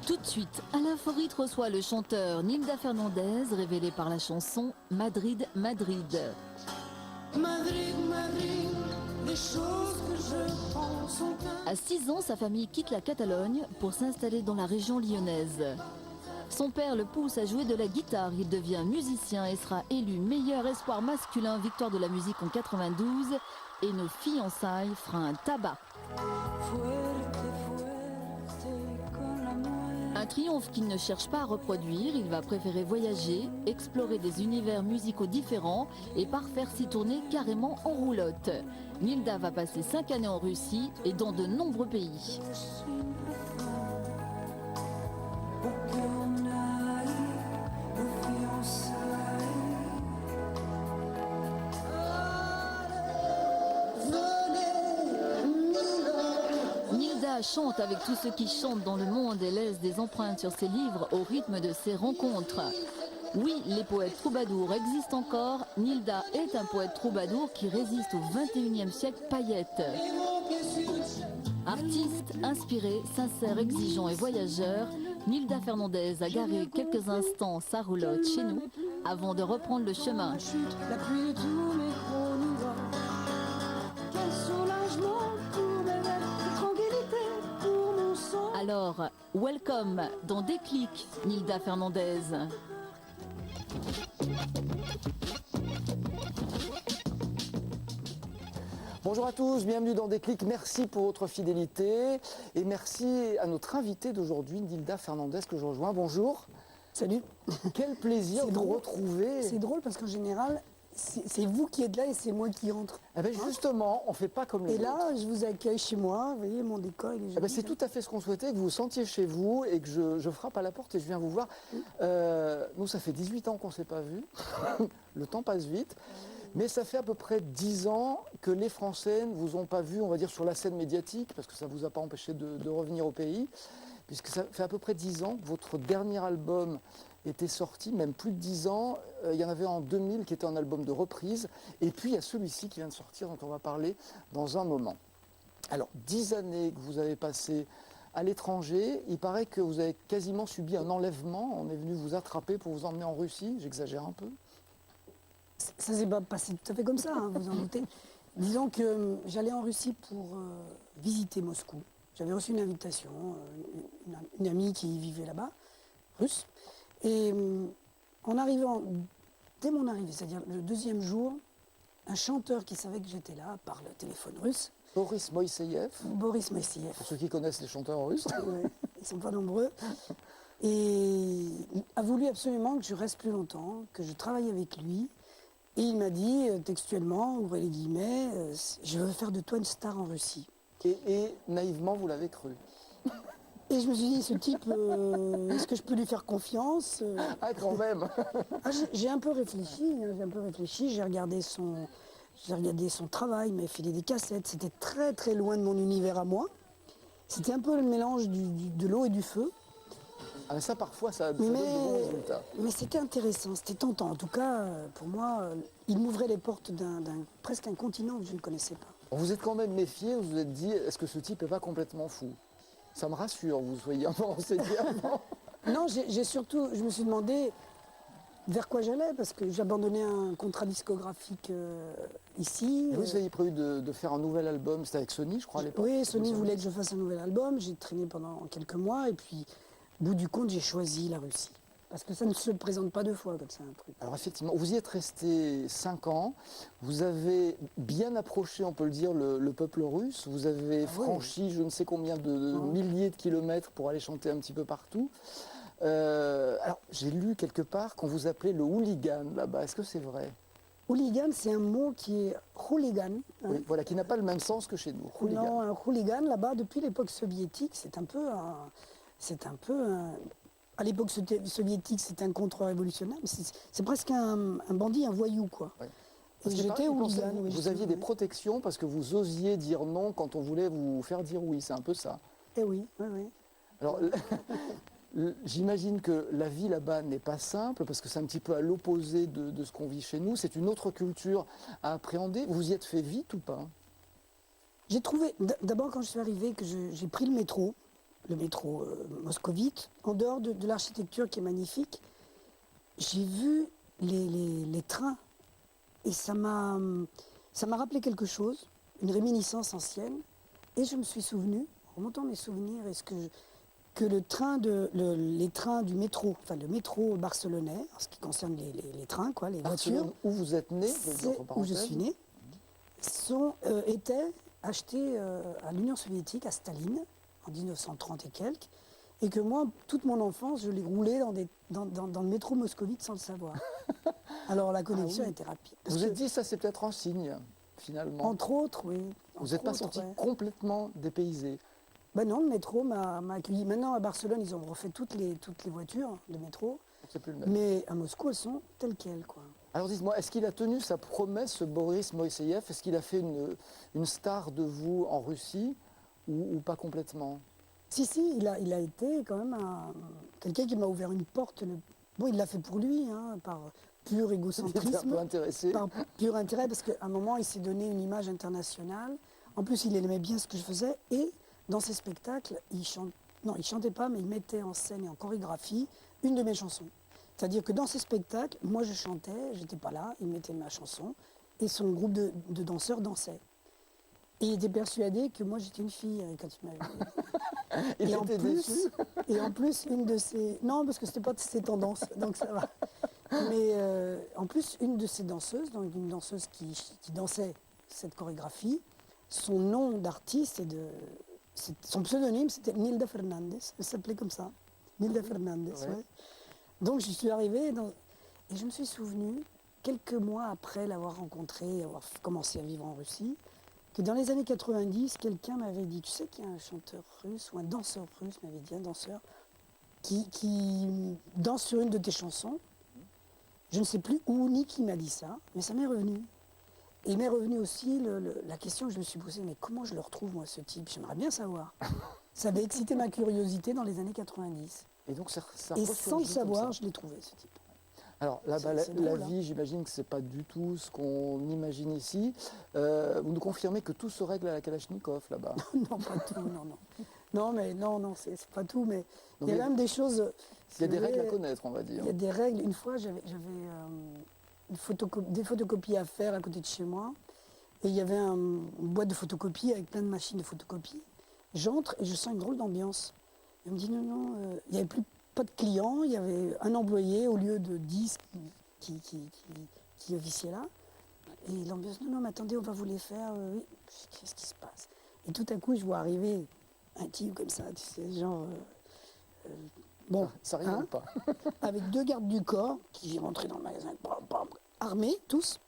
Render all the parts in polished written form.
Tout de suite, Alain Forit reçoit le chanteur Nilda Fernandez, révélé par la chanson Madrid, Madrid. Madrid, Madrid, les choses que je pense sont À 6 ans, sa famille quitte la Catalogne pour s'installer dans la région lyonnaise. Son père le pousse à jouer de la guitare, il devient musicien et sera élu meilleur espoir masculin, victoire de la musique en 92, et nos fiançailles fera un tabac. Un triomphe qu'il ne cherche pas à reproduire, il va préférer voyager, explorer des univers musicaux différents et parfaire s'y tourner carrément en roulotte. Nilda va passer 5 années en Russie et dans de nombreux pays. Nilda chante avec tous ceux qui chantent dans le monde et laisse des empreintes sur ses livres au rythme de ses rencontres. Oui, les poètes troubadours existent encore. Nilda est un poète troubadour qui résiste au 21e siècle paillette. Artiste, inspiré, sincère, exigeant et voyageur, Nilda Fernandez a garé quelques instants sa roulotte chez nous avant de reprendre le chemin. la pluie de tous mes gros nuages. Quel soulagement pour mes rêves, tranquillité pour mon sang. Alors, welcome dans Déclic, Nilda Fernandez. Bonjour à tous, bienvenue dans Déclic. Merci pour votre fidélité et merci à notre invitée d'aujourd'hui, Nilda Fernandez, que je rejoins. Bonjour. Salut. Quel plaisir de vous retrouver. C'est drôle parce qu'en général, c'est vous qui êtes là et c'est moi qui entre. Eh ben justement, on ne fait pas comme les Et autres. là, je vous accueille chez moi. Vous voyez, mon décor, il est Eh joli. ben, c'est tout à fait ce qu'on souhaitait, que vous vous sentiez chez vous et que je frappe à la porte et je viens vous voir. Nous, ça fait 18 ans qu'on ne s'est pas vus. Le temps passe vite. Mais ça fait à peu près 10 ans que les Français ne vous ont pas vu, on va dire, sur la scène médiatique, parce que ça ne vous a pas empêché de revenir au pays, puisque ça fait à peu près 10 ans que votre dernier album était sorti, même plus de 10 ans. Il y en avait en 2000 qui était un album de reprise, et puis il y a celui-ci qui vient de sortir, dont on va parler dans un moment. Alors, 10 années que vous avez passées à l'étranger, il paraît que vous avez quasiment subi un enlèvement. On est venu vous attraper pour vous emmener en Russie, j'exagère un peu. Ça s'est pas passé tout à fait comme ça, hein, vous en doutez. Disons que j'allais en Russie pour visiter Moscou. J'avais reçu une invitation, une amie qui vivait là-bas, russe. Et en arrivant, dès mon arrivée, c'est-à-dire le deuxième jour, un chanteur qui savait que j'étais là, par le téléphone russe, Boris Moïseïev, Boris Moïseïev. pour ceux qui connaissent les chanteurs russes. Ouais, ils ne sont pas nombreux. Et a voulu absolument que je reste plus longtemps, que je travaille avec lui. Et il m'a dit textuellement, ouvrez les guillemets, je veux faire de toi une star en Russie. Et naïvement, vous l'avez cru. Et je me suis dit, ce type, est-ce que je peux lui faire confiance Ah, quand même. J'ai un peu réfléchi, j'ai regardé son travail, il m'a filé des cassettes, c'était très très loin de mon univers à moi. C'était un peu le mélange de l'eau et du feu. Ah, mais ça, parfois, ça donne de bons résultats. Mais c'était intéressant, c'était tentant. En tout cas, pour moi, il m'ouvrait les portes d'un presque un continent que je ne connaissais pas. Vous êtes quand même méfié, vous vous êtes dit, est-ce que ce type n'est pas complètement fou? Ça me rassure, vous soyez un peu renseigné avant. Non, j'ai surtout, je me suis demandé vers quoi j'allais, parce que j'abandonnais un contrat discographique ici. Et vous aviez prévu de faire un nouvel album, c'était avec Sony, je crois, à l'époque. Oui, Sony voulait que je fasse un nouvel album, j'ai traîné pendant quelques mois, et puis, au bout du compte, j'ai choisi la Russie. Parce que ça ne se présente pas deux fois comme ça, un truc. Alors effectivement, vous y êtes resté 5 ans, vous avez bien approché, on peut le dire, le peuple russe, vous avez franchi je ne sais combien de milliers de kilomètres pour aller chanter un petit peu partout. Alors j'ai lu quelque part qu'on vous appelait le hooligan là-bas, est-ce que c'est vrai? Hooligan, c'est un mot qui est hooligan. Hein. Oui, voilà, qui n'a pas le même sens que chez nous. Hooligan. Non, un hooligan, là-bas, depuis l'époque soviétique, c'est un peu à l'époque soviétique, c'est un contre-révolutionnaire, mais c'est presque un bandit, un voyou, quoi. Ouais. Et j'étais hooligan. Vous aviez des protections parce que vous osiez dire non quand on voulait vous faire dire oui, c'est un peu ça. Eh oui, oui, oui. Alors, J'imagine que la vie là-bas n'est pas simple parce que c'est un petit peu à l'opposé de ce qu'on vit chez nous. C'est une autre culture à appréhender. Vous y êtes fait vite ou pas? J'ai trouvé, d'abord quand je suis arrivée, que j'ai pris le métro moscovite, en dehors de l'architecture qui est magnifique, j'ai vu les trains et ça m'a rappelé quelque chose, une réminiscence ancienne, et je me suis souvenu, en remontant mes souvenirs, que les trains du métro, enfin le métro barcelonais, en ce qui concerne les trains, quoi, les voitures, Où vous êtes né, c'est où je suis née, étaient achetés à l'Union soviétique, à Staline, en 1930 et quelques, et que moi, toute mon enfance, je l'ai roulé dans le métro moscovite sans le savoir. Alors la connexion oui. était rapide. Vous êtes dit, ça c'est peut-être un signe, finalement. Entre autres, oui. Vous n'êtes pas senti complètement dépaysé. Ben non, le métro m'a accueilli. Maintenant, à Barcelone, ils ont refait toutes les voitures de métro. C'est plus le même. Mais à Moscou, elles sont telles quelles, quoi. Alors dites-moi, est-ce qu'il a tenu sa promesse, ce Boris Moïseïev? Est-ce qu'il a fait une star de vous en Russie ou pas complètement? Si, il a été quand même quelqu'un qui m'a ouvert une porte. Bon, il l'a fait pour lui, hein, par pur Il était un égocentrisme. peu intéressé. Par pur intérêt, parce qu'à un moment, il s'est donné une image internationale. En plus, il aimait bien ce que je faisais. Et dans ses spectacles, il chantait pas, mais il mettait en scène et en chorégraphie une de mes chansons. C'est-à-dire que dans ses spectacles, moi je chantais, j'étais pas là, il mettait ma chanson, et son groupe de danseurs dansait. Et il était persuadé que moi j'étais une fille quand il m'a vu. Il était déçu. Et en plus, une de ses... Non, parce que c'était pas de ses tendances, donc ça va. Mais en plus, une de ces danseuses, donc une danseuse qui dansait cette chorégraphie, son nom d'artiste son pseudonyme, c'était Nilda Fernandez. Elle s'appelait comme ça. Nilda Fernandez, Ouais. ouais. Donc je suis arrivée et je me suis souvenue, quelques mois après l'avoir rencontrée, avoir commencé à vivre en Russie, que dans les années 90, quelqu'un m'avait dit, tu sais qu'il y a un chanteur russe ou un danseur russe, m'avait dit, un danseur, qui danse sur une de tes chansons. Je ne sais plus où ni qui m'a dit ça, mais ça m'est revenu. Et il m'est revenu aussi la question que je me suis posée, mais comment je le retrouve, moi, ce type? J'aimerais bien savoir. Ça avait excité ma curiosité dans les années 90. Et donc ça Et ressurgit sans le comme savoir, ça. je l'ai trouvé, ce type. Alors là-bas, C'est la drôle, hein. vie, j'imagine que c'est pas du tout ce qu'on imagine ici. Vous nous confirmez que tout se règle à la Kalachnikov là-bas. Non, pas tout, non. Non, mais non, c'est pas tout, mais il y a mais quand même des choses... Il y a des si vous règles à voulez, connaître, on va dire. Il y a des règles. Une fois, j'avais des photocopies à faire à côté de chez moi. Et il y avait une boîte de photocopie avec plein de machines de photocopie. J'entre et je sens une drôle d'ambiance. Il me dit non, il n'y avait pas de clients, il y avait un employé au lieu de 10 qui officiait là. Et l'ambiance, non, mais attendez, on va vous les faire. Oui. Qu'est-ce qui se passe? Et tout à coup, je vois arriver un type comme ça, tu sais, genre... bon, Ça rigole hein, pas. avec deux gardes du corps qui rentraient dans le magasin, armés, tous.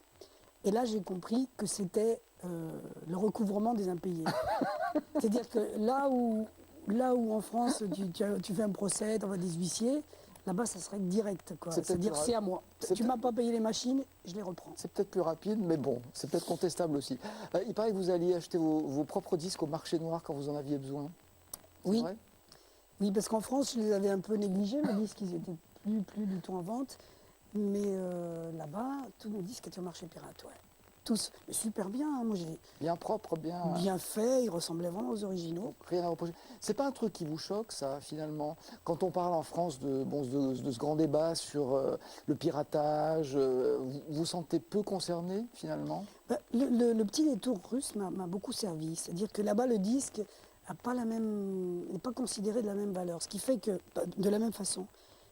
Et là, j'ai compris que c'était le recouvrement des impayés. C'est-à-dire que là où en France, tu fais un procès, tu envoies des huissiers, là-bas, ça serait direct, quoi. C'est peut-être C'est-à-dire, plus c'est à moi. c'est Tu m'as pas payé les machines, je les reprends. C'est peut-être plus rapide, mais bon, c'est peut-être contestable aussi. Il paraît que vous alliez acheter vos propres disques au marché noir quand vous en aviez besoin. C'est Oui. vrai? Oui, parce qu'en France, je les avais un peu négligés, mes disques, ils étaient plus du tout en vente. Mais là-bas, tous nos disques étaient au marché pirate, ouais. Tous, mais super bien, hein. Moi j'ai Bien propre, bien fait, ils ressemblaient vraiment aux originaux. rien à reprocher. C'est pas un truc qui vous choque, ça, finalement? Quand on parle en France de ce grand débat sur le piratage, vous vous sentez peu concerné, finalement? Bah, le petit détour russe m'a beaucoup servi. C'est-à-dire que là-bas, le disque n'est pas considéré de la même valeur, ce qui fait que, de la même façon.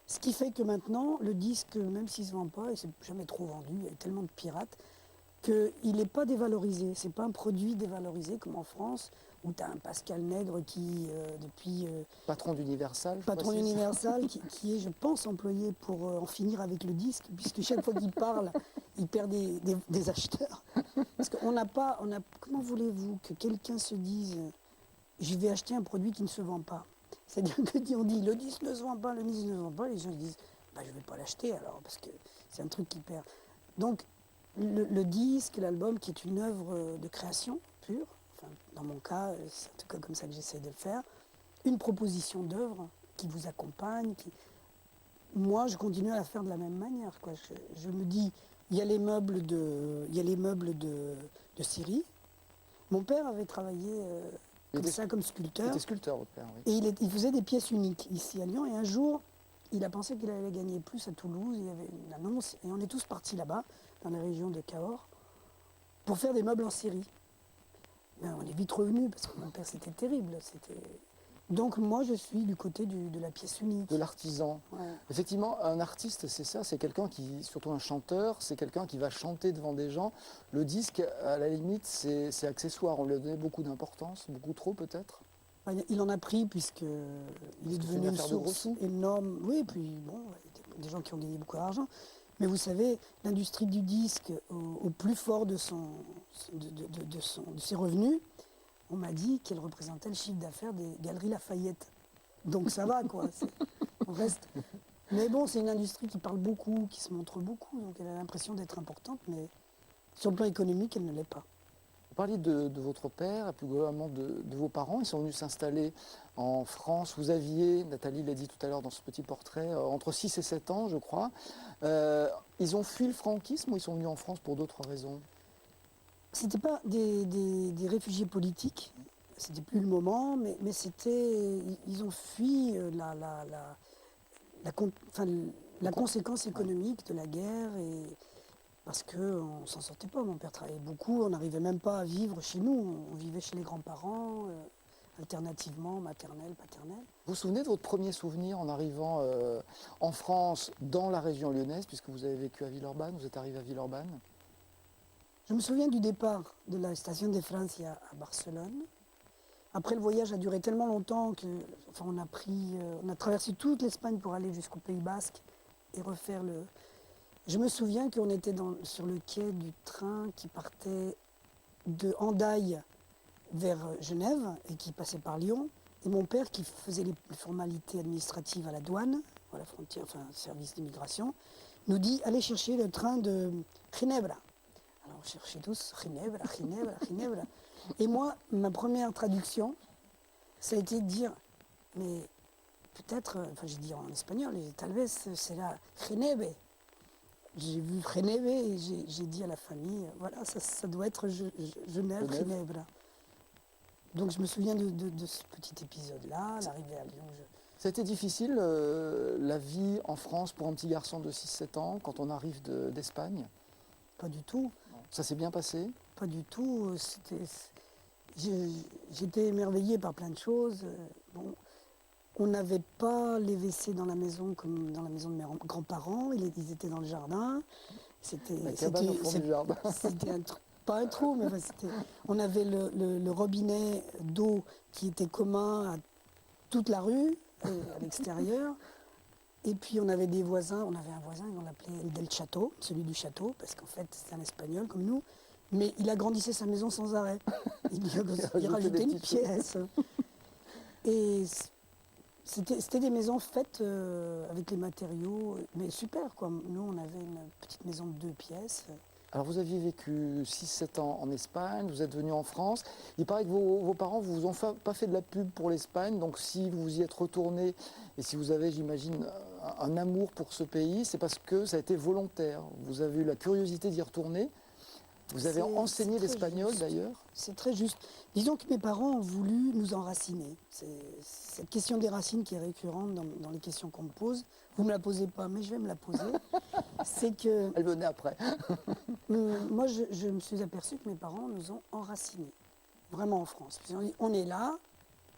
Ce qui fait que maintenant, le disque, même s'il ne se vend pas, et c'est jamais trop vendu, il y a tellement de pirates, qu'il n'est pas dévalorisé. Ce n'est pas un produit dévalorisé comme en France, où tu as un Pascal Nègre qui, depuis... Patron d'Universal, je patron précise. d'Universal, qui est, je pense, employé pour en finir avec le disque, puisque chaque fois qu'il parle, il perd des acheteurs. Parce qu'on n'a pas... comment voulez-vous que quelqu'un se dise « je vais acheter un produit qui ne se vend pas ». C'est-à-dire que on dit « le disque ne se vend pas, le disque ne se vend pas », les gens disent bah, « je ne vais pas l'acheter alors, parce que c'est un truc qui perd ». Donc, le disque, l'album, qui est une œuvre de création pure, enfin, dans mon cas, c'est en tout cas comme ça que j'essaie de le faire, une proposition d'œuvre qui vous accompagne. Moi, je continue à la faire de la même manière, quoi. Je me dis, il y a les meubles de Syrie. Mon père avait travaillé comme Il sculpteur. était sculpteur, votre père, oui. Et il faisait des pièces uniques ici à Lyon. Et un jour, il a pensé qu'il allait gagner plus à Toulouse. Il y avait une annonce. Et on est tous partis là-bas, dans les régions de Cahors, pour faire des meubles en Syrie. Ben, on est vite revenus parce que mon père, c'était terrible. Donc moi, je suis du côté de la pièce unique. De l'artisan. Ouais. Effectivement, un artiste, c'est ça, c'est quelqu'un qui, surtout un chanteur, c'est quelqu'un qui va chanter devant des gens. Le disque, à la limite, c'est accessoire. On lui a donné beaucoup d'importance, beaucoup trop peut-être. Ben, il en a pris puisque il est que c'est devenu une une affaire de gros source sous. énorme. Oui, et puis bon, il y a des gens qui ont gagné beaucoup d'argent. Mais vous savez, l'industrie du disque, au plus fort de ses revenus, on m'a dit qu'elle représentait le chiffre d'affaires des Galeries Lafayette. Donc ça va, quoi. On reste. Mais bon, c'est une industrie qui parle beaucoup, qui se montre beaucoup, donc elle a l'impression d'être importante, mais sur le plan économique, elle ne l'est pas. Vous parliez de votre père, et plus globalement de vos parents. Ils sont venus s'installer en France. Vous aviez, Nathalie l'a dit tout à l'heure dans ce petit portrait, entre 6 et 7 ans, je crois. Ils ont fui le franquisme ou ils sont venus en France pour d'autres raisons? C'était pas des réfugiés politiques, c'était plus le moment, mais ils ont fui la conséquence économique de la guerre, et parce qu'on ne s'en sortait pas. Mon père travaillait beaucoup, on n'arrivait même pas à vivre chez nous, on vivait chez les grands-parents, alternativement, maternelle, paternelle. Vous vous souvenez de votre premier souvenir en arrivant en France, dans la région lyonnaise, puisque vous avez vécu à Villeurbanne, vous êtes arrivé à Villeurbanne? Je me souviens du départ de la station de Francia à Barcelone. Après, le voyage a duré tellement longtemps on a traversé toute l'Espagne pour aller jusqu'au Pays Basque et refaire le. Je me souviens qu'on était sur le quai du train qui partait de Hendaye vers Genève et qui passait par Lyon. Et mon père, qui faisait les formalités administratives à la douane, à la frontière, service d'immigration, nous dit allez chercher le train de Ginebra. Alors on cherchait tous Ginebra, Ginebra, Ginebra. Et moi, ma première traduction, ça a été de dire, mais peut-être, j'ai dit en espagnol, tal vez c'est la Geneve. J'ai vu Geneve et j'ai dit à la famille, voilà, ça doit être Genève, Ginebra. Donc je me souviens de ce petit épisode-là, l'arrivée à Lyon. Ça a été difficile, la vie en France pour un petit garçon de 6-7 ans, quand on arrive d'Espagne? Pas du tout. Ça s'est bien passé? Pas du tout. J'étais émerveillée par plein de choses. Bon, on n'avait pas les WC dans la maison comme dans la maison de mes grands-parents. Ils étaient dans le jardin. La cabane au fond du jardin. C'était pas un trou, mais on avait le robinet d'eau qui était commun à toute la rue, à l'extérieur. Et puis on avait des voisins, on avait un voisin, on l'appelait El del Château, celui du château, parce qu'en fait c'est un espagnol comme nous, mais il agrandissait sa maison sans arrêt. Il rajoutait une pièce. Et c'était des maisons faites avec les matériaux, mais super quoi. Nous on avait une petite maison de 2 pièces. Alors vous aviez vécu 6-7 ans en Espagne, vous êtes venu en France. Il paraît que vos parents ne vous ont pas fait de la pub pour l'Espagne, donc si vous y êtes retourné et si vous avez, j'imagine, un amour pour ce pays, c'est parce que ça a été volontaire. Vous avez eu la curiosité d'y retourner. Vous avez enseigné l'espagnol d'ailleurs. C'est très juste. Disons que mes parents ont voulu nous enraciner. C'est cette question des racines qui est récurrente dans les questions qu'on me pose. Vous ne me la posez pas, mais je vais me la poser. C'est que... Elle venait après. Moi, je me suis aperçue que mes parents nous ont enracinés. Vraiment en France. Ils ont dit, on est là,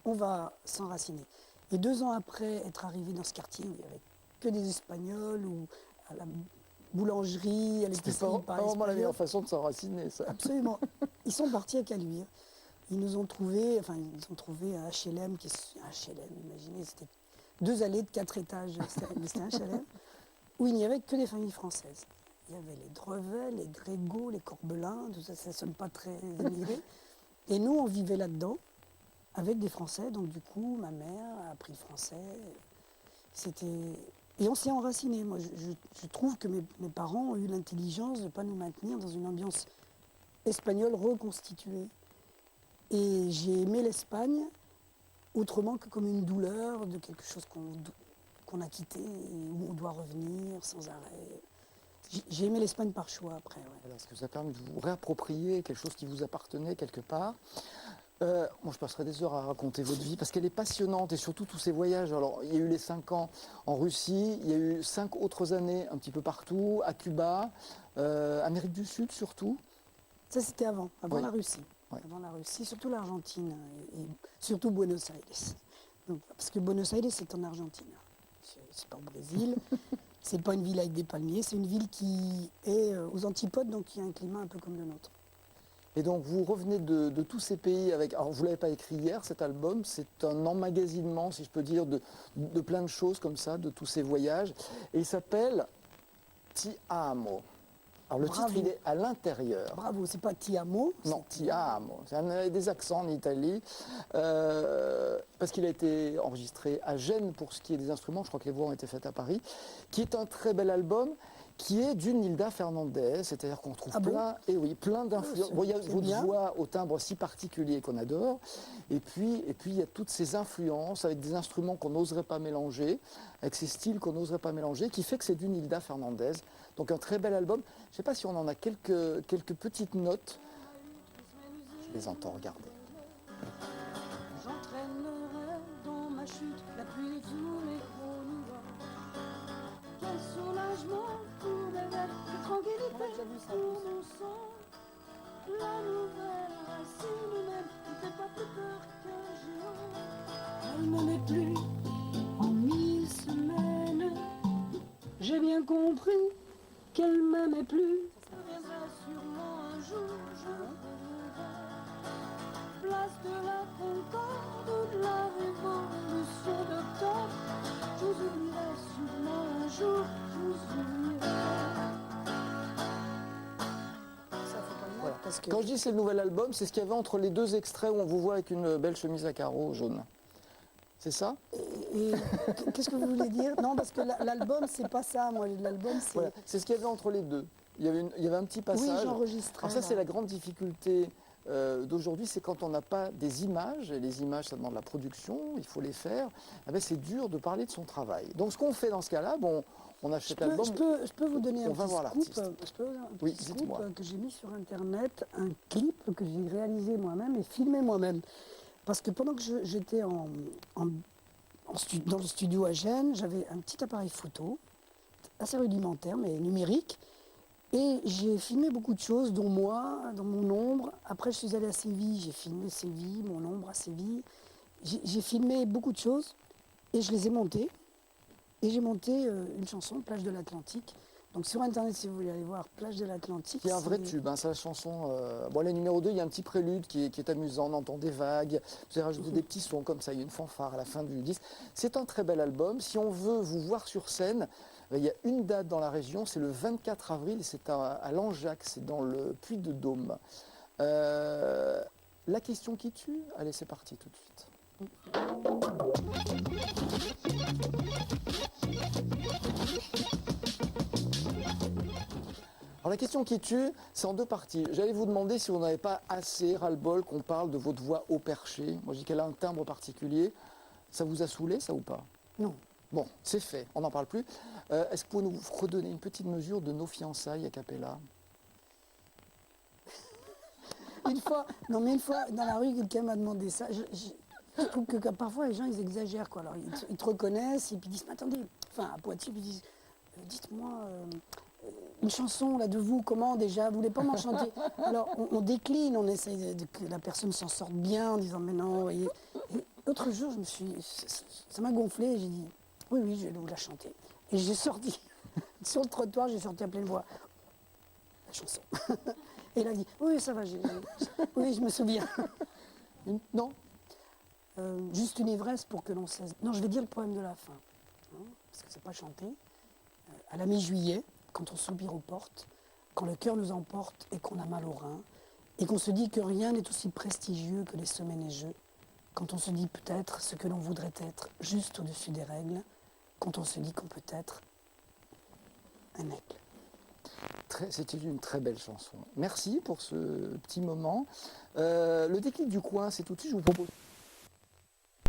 on va s'enraciner. Et 2 ans après être arrivés dans ce quartier où il n'y avait que des Espagnols, ou à la boulangerie, à l'épicerie, pas vraiment la meilleure façon de s'enraciner, ça. Absolument. Ils sont partis à Caluire. Ils nous ont trouvé, un HLM, un HLM, imaginez, c'était 2 allées de 4 étages, c'était un HLM, où il n'y avait que des familles françaises. Il y avait les Drevet, les Grégo, les Corbelin, tout ça, ça ne sonne pas très émigré. Et nous, on vivait là-dedans, avec des Français, donc du coup, ma mère a appris le français. Et on s'est enracinés. Moi, je trouve que mes parents ont eu l'intelligence de ne pas nous maintenir dans une ambiance espagnole reconstituée. Et j'ai aimé l'Espagne autrement que comme une douleur de quelque chose qu'on a quitté et où on doit revenir sans arrêt. J'ai aimé l'Espagne par choix après. Ouais. Voilà, ce que vous a permis de vous réapproprier quelque chose qui vous appartenait quelque part. Moi, je passerai des heures à raconter votre vie parce qu'elle est passionnante et surtout tous ces voyages. Alors, il y a eu les 5 ans en Russie, il y a eu 5 autres années un petit peu partout, à Cuba, Amérique du Sud surtout. Ça, c'était avant Oui. la Russie. Oui. Avant la Russie, surtout l'Argentine et surtout Buenos Aires. Donc, parce que Buenos Aires, c'est en Argentine. C'est pas au Brésil. C'est pas une ville avec des palmiers. C'est une ville qui est aux antipodes, donc qui a un climat un peu comme le nôtre. Et donc, vous revenez de tous ces pays avec... Alors, vous ne l'avez pas écrit hier, cet album. C'est un emmagasinement, si je peux dire, de plein de choses comme ça, de tous ces voyages. Et il s'appelle Ti Amo. Alors, le Bravo. titre, il est à l'intérieur. Bravo, c'est pas Ti amo. Non, Ti Amo. C'est des accents en Italie. Parce qu'il a été enregistré à Gênes pour ce qui est des instruments. Je crois que les voix ont été faites à Paris. Qui est un très bel album. Qui est d'une Nilda Fernandez, c'est-à-dire qu'on trouve plein d'influences. Bon, il y a votre voix au timbre si particulier qu'on adore, et puis il y a toutes ces influences avec des instruments qu'on n'oserait pas mélanger, avec ces styles qu'on n'oserait pas mélanger, qui fait que c'est d'une Nilda Fernandez. Donc un très bel album. Je ne sais pas si on en a quelques petites notes. Je les entends, regardez. J'entraînerai dans ma chute la pluie de tous mes gros nuages. Quel soulagement pour mes rêves, quelle tranquillité pour mon sang. La nouvelle racine humaine ne fait pas plus peur qu'un géant. Elle ne m'est plus en 1000 semaines. J'ai bien compris qu'elle m'aimait plus. Ça viendra sûrement un jour, je reviendrai. Place de la Concorde, de la Révolution d'octobre. Je vous oublierai sûrement un jour, je vous oublierai. Ça faut pas le mettre Voilà. parce que Quand je dis c'est le nouvel album, c'est ce qu'il y avait entre les deux extraits où on vous voit avec une belle chemise à carreaux jaune. C'est ça? et qu'est-ce que vous voulez dire? Non, parce que l'album c'est pas ça. Moi, l'album c'est Voilà. C'est ce qu'il y avait entre les deux. Il y avait un petit passage. oui, j'enregistrais. Alors ça, c'est là. la grande difficulté d'aujourd'hui, c'est quand on n'a pas des images, et les images, ça demande la production, il faut les faire, eh ben, c'est dur de parler de son travail. Donc ce qu'on fait dans ce cas-là, bon, on achète l'album. Je peux vous donner on un va petit voir scoop, l'artiste. je peux vous donner un Oui, petit dites-moi. scoop que j'ai mis sur Internet, un clip que j'ai réalisé moi-même et filmé moi-même. Parce que pendant que j'étais dans le studio à Gênes, j'avais un petit appareil photo, assez rudimentaire, mais numérique. Et j'ai filmé beaucoup de choses, dont moi, dans mon ombre. Après, je suis allée à Séville, j'ai filmé Séville, mon ombre à Séville. J'ai filmé beaucoup de choses et je les ai montées. Et j'ai monté une chanson, Plage de l'Atlantique. Donc sur Internet, si vous voulez aller voir Plage de l'Atlantique. Il y a un vrai tube, hein, c'est la chanson. Bon, la numéro 2, il y a un petit prélude qui est amusant, on entend des vagues. Vous avez rajouté des petits sons comme ça, il y a une fanfare à la fin du disque. C'est un très bel album. Si on veut vous voir sur scène, il y a une date dans la région, c'est le 24 avril, c'est à Langeac, c'est dans le Puy-de-Dôme. La question qui tue, allez, c'est parti tout de suite. Alors la question qui tue, c'est en deux parties. J'allais vous demander si vous n'avez pas assez ras-le-bol qu'on parle de votre voix au perché. Moi je dis qu'elle a un timbre particulier. Ça vous a saoulé, ça ou pas? Non. Bon, c'est fait, on n'en parle plus. Est-ce que vous pouvez nous redonner une petite mesure de nos fiançailles a cappella? Une fois dans la rue, quelqu'un m'a demandé ça. Je trouve que parfois les gens ils exagèrent quoi. Alors ils te reconnaissent et puis ils disent mais attendez, enfin à Poitiers ils disent dites-moi une chanson là de vous comment déjà, vous voulez pas m'en chanter? Alors on décline, on essaye que la personne s'en sorte bien en disant mais non. Vous voyez. Et l'autre jour ça m'a gonflé, j'ai dit oui je vais vous la chanter. Et j'ai sorti sur le trottoir, j'ai sorti à pleine voix la chanson. Et là il dit oui ça va, oui je me souviens. Non. Juste une ivresse pour que l'on cesse. Non, je vais dire le poème de la fin, hein, parce que c'est pas chanté. À la mi-juillet, quand on soupire aux portes, quand le cœur nous emporte et qu'on a mal aux reins, et qu'on se dit que rien n'est aussi prestigieux que les semaines et jeux, quand on se dit peut-être ce que l'on voudrait être juste au-dessus des règles, quand on se dit qu'on peut être un aigle. C'était une très belle chanson. Merci pour ce petit moment. Le déclic du coin, c'est tout de suite, je vous propose.